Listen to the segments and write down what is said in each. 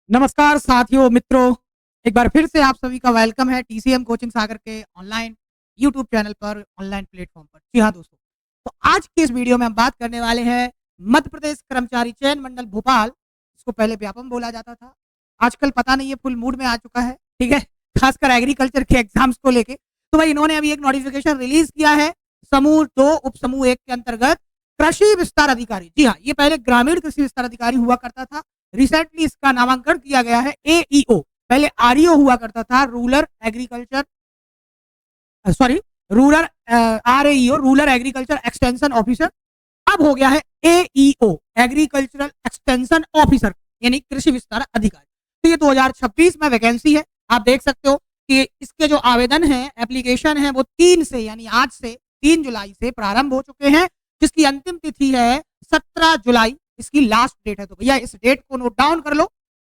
नमस्कार साथियों मित्रों, एक बार फिर से आप सभी का वेलकम है टीसीएम कोचिंग सागर के ऑनलाइन यूट्यूब चैनल पर, ऑनलाइन प्लेटफॉर्म पर। जी हाँ दोस्तों, तो आज की इस वीडियो में हम बात करने वाले हैं मध्य प्रदेश कर्मचारी चयन मंडल भोपाल। इसको पहले व्यापम बोला जाता था, आजकल पता नहीं ये फुल मूड में आ चुका है। ठीक है, खासकर एग्रीकल्चर के एग्जाम्स को लेके। तो भाई इन्होंने अभी एक नोटिफिकेशन रिलीज किया है समूह 2 उप समूह 1 के अंतर्गत कृषि विस्तार अधिकारी। जी हाँ, ये पहले ग्रामीण कृषि विस्तार अधिकारी हुआ करता था, रिसेंटली इसका नामांकन किया गया है एईओ। पहले आरईओ हुआ करता था, rural agriculture sorry rural REO rural agriculture extension officer. अब हो गया है एईओ एग्रीकल्चरल एक्सटेंशन ऑफिसर, यानी कृषि विस्तार अधिकारी। तो ये 2026 में वैकेंसी है। आप देख सकते हो कि इसके जो आवेदन है, एप्लीकेशन है, वो 3 से यानी आज से 3 जुलाई से प्रारंभ हो चुके हैं, जिसकी अंतिम तिथि है 17 जुलाई। इसकी लास्ट डेट है। तो भैया इस डेट को नोट डाउन कर लो।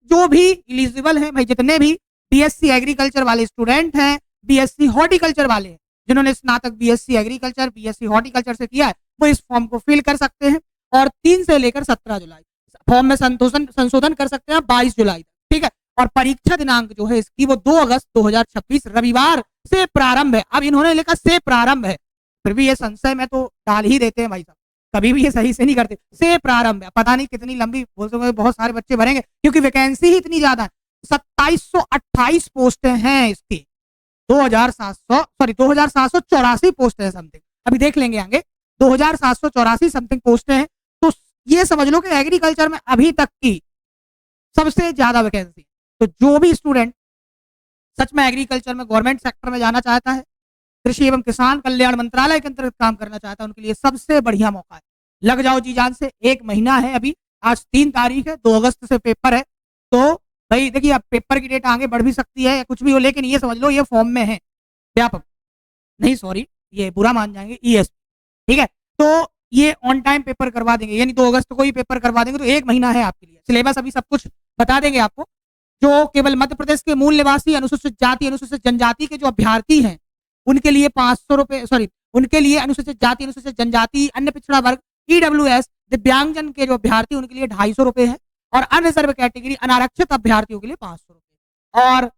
जो भी एलिजिबल है भाई, जितने भी बीएससी एग्रीकल्चर वाले स्टूडेंट हैं, बीएससी हॉर्टिकल्चर वाले हैं, जिन्होंने स्नातक बीएससी एग्रीकल्चर बीएससी हॉर्टिकल्चर से किया है, वो इस फॉर्म को फिल कर सकते हैं और 3 से लेकर 17 जुलाई फॉर्म में संशोधन कर सकते हैं 22 जुलाई तक। ठीक है, और परीक्षा दिनांक जो है इसकी वो 2 अगस्त 2026 रविवार से प्रारंभ है। अब इन्होंने लिखा से प्रारंभ है, फिर भी ये संशय में तो डाल ही देते हैं भाई साहब, कभी भी ये सही से नहीं करते। से प्रारंभ है, पता नहीं कितनी लंबी बोलते, बहुत सारे बच्चे भरेंगे क्योंकि वैकेंसी ही इतनी ज्यादा है। 2728 पोस्टें हैं इसकी, 2784 पोस्ट है समथिंग, अभी देख लेंगे आगे। 2784 समथिंग पोस्टें हैं। तो ये समझ लो कि एग्रीकल्चर में अभी तक की सबसे ज्यादा वैकेंसी। तो जो भी स्टूडेंट सच में एग्रीकल्चर में गवर्नमेंट सेक्टर में जाना चाहता है, कृषि एवं किसान कल्याण मंत्रालय के अंतर्गत काम करना चाहता है, उनके लिए सबसे बढ़िया मौका है। लग जाओ जी जान से, 1 महीना है अभी, आज 3 तारीख है, 2 अगस्त से पेपर है। तो भाई देखिए, अब पेपर की डेट आगे बढ़ भी सकती है या कुछ भी हो, लेकिन ये समझ लो ये फॉर्म में है व्यापक, नहीं सॉरी ये बुरा मान जाएंगे, ईएस। ठीक है, तो ये ऑन टाइम पेपर करवा देंगे, यानी 2 अगस्त को ही पेपर करवा देंगे। तो 1 महीना है आपके लिए। सिलेबस अभी सब कुछ बता देंगे आपको। जो केवल मध्य प्रदेश के मूल निवासी अनुसूचित जाति अनुसूचित जनजाति के जो अभ्यर्थी हैं, उनके लिए 500 रुपए, सॉरी उनके लिए अनुसूचित जाति अनुसूचित जनजाति अन्य पिछड़ा वर्ग ईडब्ल्यूएस दिव्यांगजन के जो अभ्यर्थी, उनके लिए 250 रुपए है, और अनरिजर्व कैटेगरी अनारक्षित अभ्यर्थियों के लिए 500 रुपए। और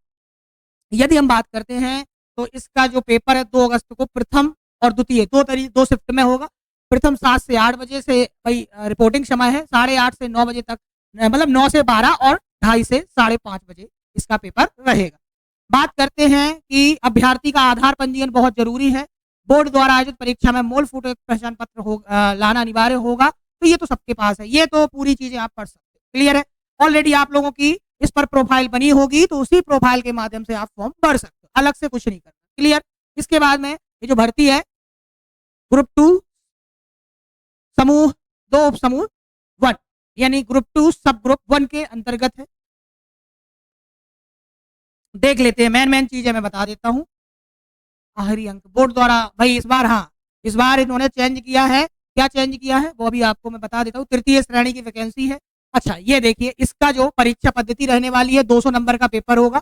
यदि हम बात करते हैं तो इसका जो पेपर है 2 अगस्त को प्रथम और द्वितीय 2 शिफ्ट में होगा। प्रथम 7 से 8 बजे से भाई रिपोर्टिंग समय है, 8:30 से 9 बजे तक, मतलब 9 से 12 और 2:30 से 5:30 बजे इसका पेपर रहेगा। बात करते हैं कि अभ्यर्थी का आधार पंजीयन बहुत जरूरी है। बोर्ड द्वारा आयोजित परीक्षा में मूल फोटो पहचान पत्र लाना अनिवार्य होगा। तो ये तो सबके पास है, ये तो पूरी चीजें आप पढ़ सकते हैं। क्लियर है, ऑलरेडी आप लोगों की इस पर प्रोफाइल बनी होगी, तो उसी प्रोफाइल के माध्यम से आप फॉर्म भर सकते हो, अलग से कुछ नहीं करना। क्लियर। इसके बाद में ये जो भर्ती है ग्रुप 2 समूह 2 उप समूह 1, यानी ग्रुप 2 सब ग्रुप 1 के अंतर्गत है। देख लेते हैं, मेन चीजें मैं बता देता हूं। आखिरी अंक बोर्ड द्वारा भाई इस बार, हाँ इस बार इन्होंने चेंज किया है। क्या चेंज किया है वो अभी आपको मैं बता देता हूँ। तृतीय श्रेणी की वैकेंसी है। अच्छा ये देखिए, इसका जो परीक्षा पद्धति रहने वाली है, 200 नंबर का पेपर होगा।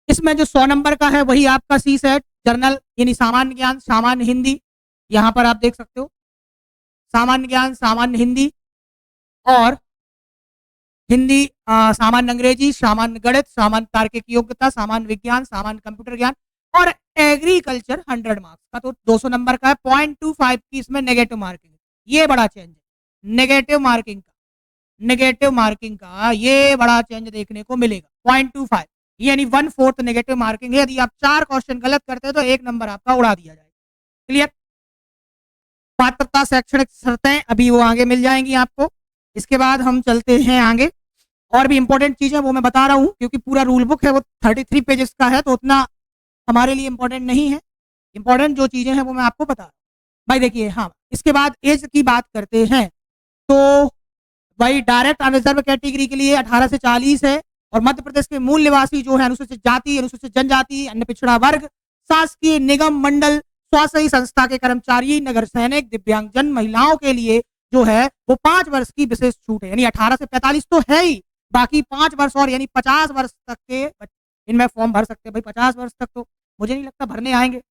इसमें जो 100 नंबर का है वही आपका सी सेट जर्नल, यानी सामान्य ज्ञान, सामान्य हिंदी, यहाँ पर आप देख सकते हो सामान्य ज्ञान, सामान्य हिंदी और हिंदी, सामान्य अंग्रेजी, सामान्य गणित, सामान्य तार्किक योग्यता, सामान्य विज्ञान, सामान्य कंप्यूटर ज्ञान और एग्रीकल्चर 100 मार्क्स का, तो 200 नंबर का है। 0.25 की इसमें नेगेटिव मार्किंग, ये बड़ा चेंज है। नेगेटिव मार्किंग का ये बड़ा चेंज देखने को मिलेगा। 0.25 यानी 1/4 नेगेटिव मार्किंग है। यदि आप 4 क्वेश्चन गलत करते हैं तो 1 नंबर आपका उड़ा दिया जाएगा। क्लियर। पात्रता शैक्षणिक शर्तें अभी वो आगे मिल जाएंगी आपको। इसके बाद हम चलते हैं आगे, और भी इंपॉर्टेंट चीजें वो मैं बता रहा हूँ, क्योंकि पूरा रूल बुक है वो 33 पेजेस का है, तो उतना हमारे लिए इंपॉर्टेंट नहीं है। इंपॉर्टेंट जो चीजें हैं वो मैं आपको बता रहा हूँ भाई। देखिए, हाँ इसके बाद एज की बात करते हैं, तो भाई डायरेक्ट अनरिजर्व कैटेगरी के लिए 18 से 40 है, और मध्य प्रदेश के मूल निवासी जो है अनुसूचित जाति अनुसूचित जनजाति अन्य पिछड़ा वर्ग, शासकीय निगम मंडल स्वशासी संस्था के कर्मचारी, नगर सैनिक, दिव्यांगजन महिलाओं के लिए जो है वो 5 वर्ष की विशेष छूट है। यानी 18 से 45 तो है ही, बाकी 5 वर्ष और यानी 50 वर्ष तक के इनमें फॉर्म भर सकते हैं। भाई 50 वर्ष तक तो मुझे नहीं लगता भरने आएंगे।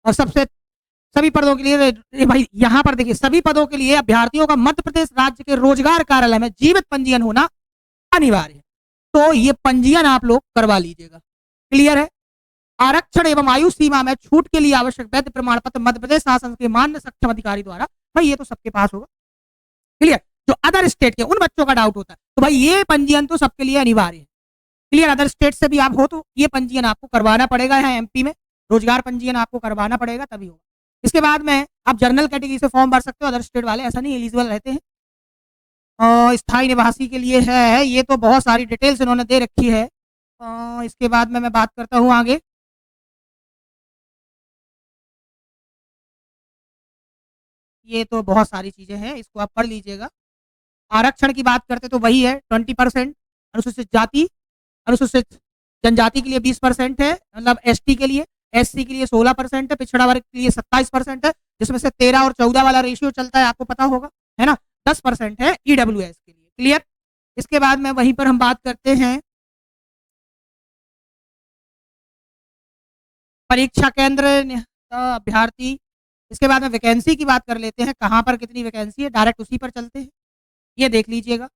और सभी पदों के लिए भाई यहाँ पर देखिए, सभी पदों के लिए अभ्यर्थियों का मध्य प्रदेश राज्य के रोजगार कार्यालय में जीवित पंजीयन होना अनिवार्य है। तो ये पंजीयन आप लोग करवा लीजिएगा। क्लियर है? आरक्षण एवं आयु सीमा में छूट के लिए आवश्यक वैध प्रमाण पत्र मध्य प्रदेश शासन के मान्य सक्षम अधिकारी द्वारा, भाई ये तो सबके पास होगा। क्लियर? जो अदर स्टेट के उन बच्चों का डाउट होता है, तो भाई ये पंजीयन तो सबके लिए अनिवार्य है। क्लियर? अदर स्टेट से भी आप हो तो ये पंजीयन आपको करवाना पड़ेगा। यहाँ एमपी में रोजगार पंजीयन आपको करवाना पड़ेगा, तभी होगा। इसके बाद में आप जनरल कैटेगरी से फॉर्म भर सकते हो, अदर स्टेट वाले ऐसा नहीं एलिजिबल रहते हैं। स्थायी निवासी के लिए है, ये तो बहुत सारी डिटेल्स इन्होंने दे रखी है। इसके बाद में मैं बात करता हूँ आगे। ये तो बहुत सारी चीजें हैं, इसको आप पढ़ लीजिएगा। आरक्षण की बात करते तो वही है 20%, अनुसूचित जाति अनुसूचित जनजाति के लिए 20% है, मतलब एसटी के लिए, एससी के लिए 16% है, पिछड़ा वर्ग के लिए 27% है, जिसमें से 13 और 14 वाला रेशियो चलता है, आपको पता होगा, है ना। 10% है ईडब्ल्यूएस के लिए। क्लियर? इसके बाद में वहीं पर हम बात करते हैं परीक्षा केंद्र अभ्यर्थी। इसके बाद में वैकेंसी की बात कर लेते हैं, कहाँ पर कितनी वैकेंसी है, डायरेक्ट उसी पर चलते हैं। ये देख लीजिएगा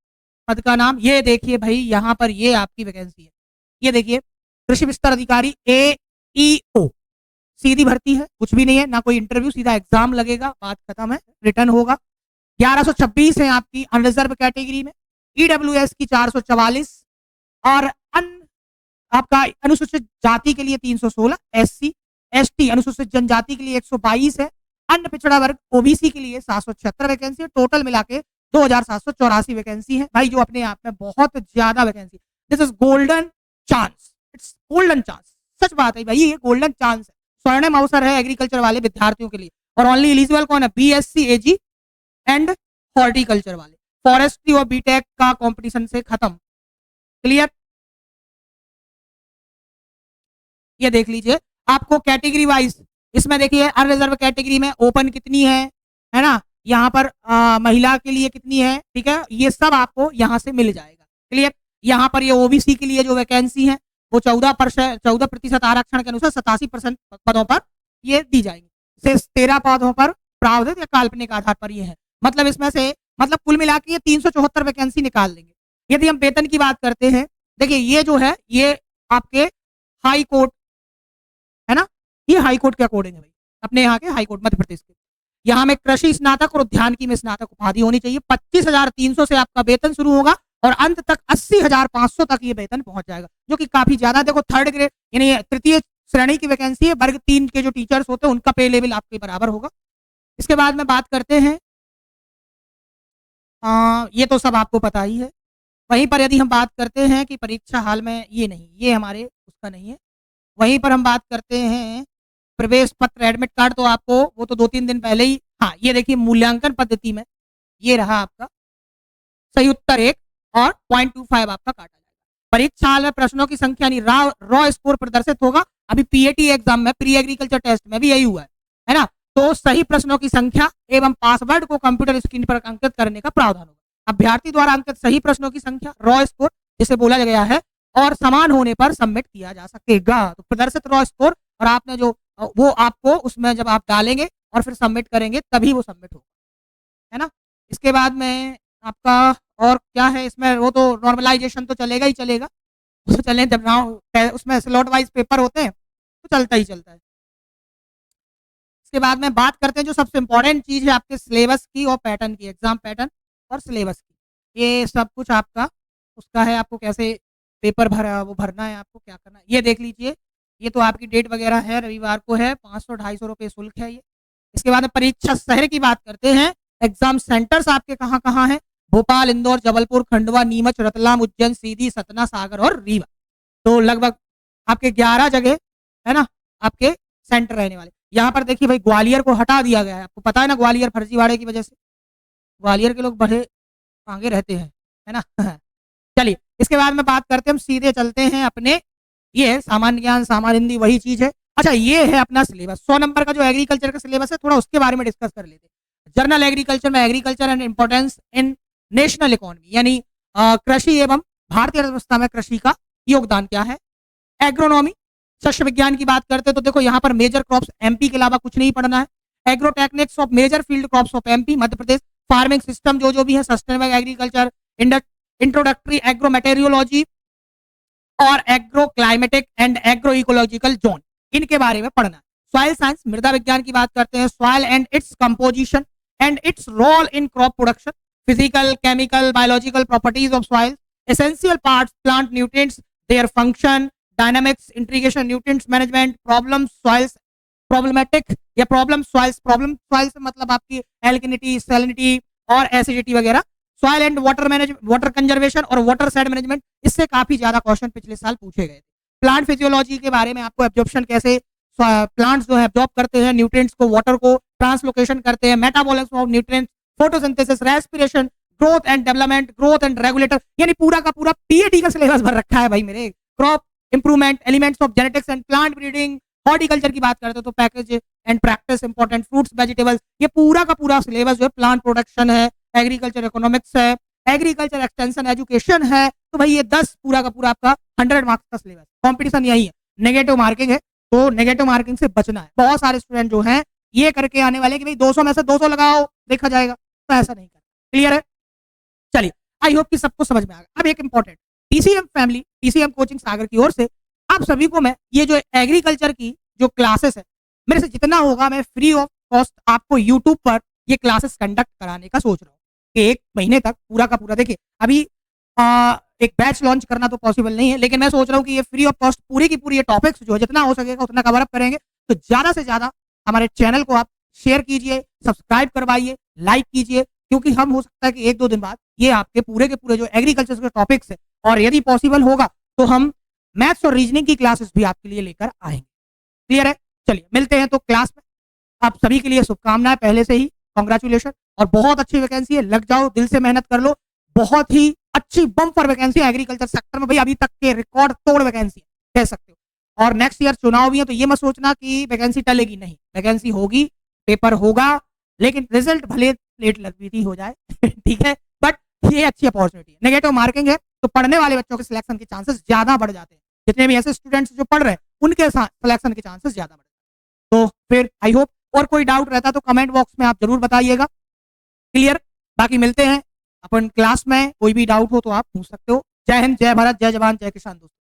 पद का नाम, ये देखिए भाई यहाँ पर ये आपकी वैकेंसी है। ये देखिए कृषि विस्तार अधिकारी AEO, सीधी भर्ती है, कुछ भी नहीं है, ना कोई इंटरव्यू, सीधा एग्जाम लगेगा, बात खत्म है, रिटर्न होगा। 1126 है आपकी अनरिजर्व कैटेगरी में, ईडब्ल्यूएस की 444 और आपका अनुसूचित जाति के लिए 316, एससी एसटी अनुसूचित जनजाति के लिए 122 है, अन्य पिछड़ा वर्ग ओबीसी के लिए 776 वैकेंसी है। टोटल मिला के 2784 वैकेंसी है भाई, जो अपने आप में बहुत ज्यादा vacancy. This is golden chance, it's golden chance, सच बात है भाई, ये गोल्डन चांस है, स्वर्णिम अवसर है एग्रीकल्चर वाले विद्यार्थियों के लिए। और ओनली एलिजिबल कौन है? बीएससी एजी एंड हॉर्टिकल्चर वाले, फॉरेस्ट्री और बीटेक का कंपटीशन से खत्म। क्लियर? ये देख लीजिए आपको कैटेगरी वाइज, इसमें देखिए अनरिजर्व कैटेगरी में ओपन कितनी है ना, यहाँ पर महिला के लिए कितनी है, ठीक है, ये सब आपको यहाँ से मिल जाएगा। क्लियर? यहाँ पर ये ओबीसी के लिए जो वैकेंसी है वो 14% आरक्षण के अनुसार 87% पदों पर ये दी जाएंगी, से 13 पदों पर प्रावधान या काल्पनिक आधार पर ये है। मतलब इसमें से मतलब कुल मिला के ये 374 वैकेंसी निकाल देंगे। यदि हम वेतन की बात करते हैं, देखिए ये जो है ये आपके हाई कोर्ट है ना, ये हाई कोर्ट के अकॉर्डिंग है भाई, अपने यहाँ के हाई कोर्ट मध्य प्रदेश के। यहाँ में कृषि स्नातक और उद्यानिकी में स्नातक उपाधि होनी चाहिए। 25,300 से आपका वेतन शुरू होगा और अंत तक 80,500 तक ये वेतन पहुंच जाएगा, जो कि काफी ज्यादा। देखो थर्ड ग्रेड यानी तृतीय श्रेणी की वैकेंसी है, वर्ग 3 के जो टीचर्स होते हैं उनका पे लेवल आपके बराबर होगा। इसके बाद में बात करते हैं, ये तो सब आपको पता ही है। वहीं पर यदि हम बात करते हैं कि परीक्षा हाल में, ये नहीं, ये हमारे उसका नहीं है। वहीं पर हम बात करते हैं प्रवेश पत्र एडमिट कार्ड, तो आपको वो तो 2-3 दिन पहले ही, हाँ ये देखिए मूल्यांकन पद्धति में ये रहा आपका सही उत्तर 1 और 0.25 आपका काटा जाएगा। परीक्षा हाल में प्रश्नों की संख्या नहीं, रॉ स्कोर प्रदर्शित होगा। अभी पीएटी एग्जाम में, प्री एग्रीकल्चर टेस्ट में भी यही हुआ है ना। तो सही प्रश्नों की संख्या एवं पासवर्ड को कंप्यूटर स्क्रीन पर अंकित करने का प्रावधान होगा। अभ्यर्थी द्वारा अंकित सही प्रश्नों की संख्या, रॉ स्कोर जिसे बोला गया है, और समान होने पर सबमिट किया जा सकेगा। तो प्रदर्शित रॉ स्कोर और आपने जो वो आपको उसमें जब आप डालेंगे और फिर सबमिट करेंगे तभी वो सबमिट होगा, है ना। इसके बाद में आपका और क्या है इसमें, वो तो नॉर्मलाइजेशन तो चलेगा ही चलेगा, उसमें चले जब उसमें स्लॉट वाइज पेपर होते हैं तो चलता ही चलता है। इसके बाद में बात करते हैं जो सबसे इंपॉर्टेंट चीज है आपके सिलेबस की और पैटर्न की, एग्जाम पैटर्न और सिलेबस की। ये सब कुछ आपका उसका है, आपको कैसे पेपर भरना है, आपको क्या करना है, ये देख लीजिए। ये तो आपकी डेट वगैरह है, रविवार को है, 500-250 रुपये शुल्क है ये। इसके बाद में परीक्षा शहर की बात करते हैं, एग्जाम सेंटर्स आपके कहाँ कहाँ है, भोपाल, इंदौर, जबलपुर, खंडवा, नीमच, रतलाम, उज्जैन, सीधी, सतना, सागर और रीवा। तो लगभग आपके 11 जगह है ना आपके सेंटर रहने वाले। यहाँ पर देखिए भाई ग्वालियर को हटा दिया गया है, आपको पता है ना, ग्वालियर फर्जीवाड़े की वजह से ग्वालियर के लोग बड़े आगे रहते हैं, है ना। चलिए इसके बाद में बात करते हैं, हम सीधे चलते हैं अपने, ये है सामान्य ज्ञान, सामान्य हिंदी, वही चीज है। अच्छा ये है अपना सिलेबस, 100 नंबर का जो एग्रीकल्चर का सिलेबस है, थोड़ा उसके बारे में डिस्कस कर लेते हैं। जर्नल एग्रीकल्चर में agriculture and importance in national economy, यानी कृषि एवं भारतीय अर्थव्यवस्था में कृषि का योगदान क्या है। एग्रोनॉमी, शस्य विज्ञान की बात करते हैं तो देखो यहाँ पर मेजर क्रॉप्स एमपी के अलावा कुछ नहीं पढ़ना है। Agrotechnics of major field crops of MP Madhya Pradesh, farming system जो भी है, sustainable agriculture, introductory agro meteorology, और agro climatic and agro ecological zone, इनके बारे में पढ़ना है। सॉइल साइंस, मृदा विज्ञान की बात करते हैं। Soil and its composition and its role in crop production, physical, chemical, biological properties of soil, essential parts, plant nutrients, their function, dynamics, integration, nutrients management, problem soils, problematic या problem soils, problem soils मतलब आपकी alkalinity, salinity और acidity वगैरह। Soil and water management, water conservation और watershed management, इससे काफी ज्यादा question पिछले साल पूछे गए थे। प्लांट फिजियोलॉजी के बारे में आपको एब्जॉर्प्शन, कैसे प्लांट्स जो है एब्जॉर्ब करते हैं न्यूट्रिएंट्स को, वाटर को ट्रांसलोकेशन करते हैं, metabolism of nutrients, photosynthesis, respiration, growth and development, growth and regulator, यानी पूरा का पूरा पीएटी का सिलेबस भर रखा है भाई मेरे। Crop improvement, elements of genetics and plant breeding, horticulture की बात करते हो तो package and practice, important fruits, vegetables, ये पूरा का पूरा सिलेबस जो है प्लांट प्रोडक्शन है, एग्रीकल्चर इकोनॉमिक्स है, एग्रीकल्चर एक्सटेंशन एजुकेशन है। तो भाई ये 10 पूरा का पूरा आपका 100 मार्क्स का सिलेबस। कंपटीशन यही है, नेगेटिव मार्किंग है, तो नेगेटिव मार्किंग से बचना है। बहुत सारे स्टूडेंट जो हैं ये करके आने वाले कि भाई 200 में से 200 लगाओ देखा जाएगा, तो ऐसा नहीं करना। क्लियर है? चलिए, आई होप कि सबको समझ में आ गया। अब एक important, TCM family, TCM coaching Sagar की ओर से आप सभी को मैं ये जो एग्रीकल्चर की जो क्लासेस है, मेरे से जितना होगा मैं फ्री ऑफ कॉस्ट आपको यूट्यूब पर ये क्लासेस कंडक्ट कराने का सोच रहा हूँ कि 1 महीने तक पूरा का पूरा। देखिए अभी एक बैच लॉन्च करना तो पॉसिबल नहीं है, लेकिन मैं सोच रहा हूँ कि ये फ्री ऑफ कॉस्ट पूरी की पूरी ये टॉपिक्स जो है जितना हो सकेगा उतना कवर अप करेंगे। तो ज्यादा से ज्यादा हमारे चैनल को आप शेयर कीजिए, सब्सक्राइब करवाइए, लाइक कीजिए, क्योंकि हम हो सकता है कि 1-2 दिन बाद ये आपके पूरे के पूरे जो एग्रीकल्चर के टॉपिक्स है, और यदि पॉसिबल होगा तो हम मैथ्स और रीजनिंग की क्लासेस भी आपके लिए लेकर आएंगे। क्लियर है? चलिए मिलते हैं तो क्लास में। आप सभी के लिए शुभकामनाएं पहले से ही, कांग्रेचुलेशन, और बहुत अच्छी वैकेंसी है, लग जाओ, दिल से मेहनत कर लो। बहुत ही अच्छी बम्पर वैकेंसी है एग्रीकल्चर सेक्टर में भाई, अभी तक के रिकॉर्ड तोड़ वैकेंसी कह सकते हो। और नेक्स्ट ईयर चुनाव भी है, तो ये मत सोचना कि वैकेंसी टलेगी, नहीं, वैकेंसी होगी, पेपर होगा, लेकिन रिजल्ट भले लेट लगती हो जाए ठीक है, बट ये अच्छी अपॉर्चुनिटी है। नेगेटिव मार्किंग है तो पढ़ने वाले बच्चों के सिलेक्शन के चांसेस ज्यादा बढ़ जाते हैं। जितने भी ऐसे स्टूडेंट्स जो पढ़ रहे हैं उनके सिलेक्शन के चांसेस ज्यादा बढ़ जाते हैं। तो फिर आई होप, और कोई डाउट रहता तो कमेंट बॉक्स में आप जरूर बताइएगा। क्लियर? बाकी मिलते हैं अपन क्लास में, कोई भी डाउट हो तो आप पूछ सकते हो। जय हिंद, जय भारत, जय जवान, जय किसान दोस्तों।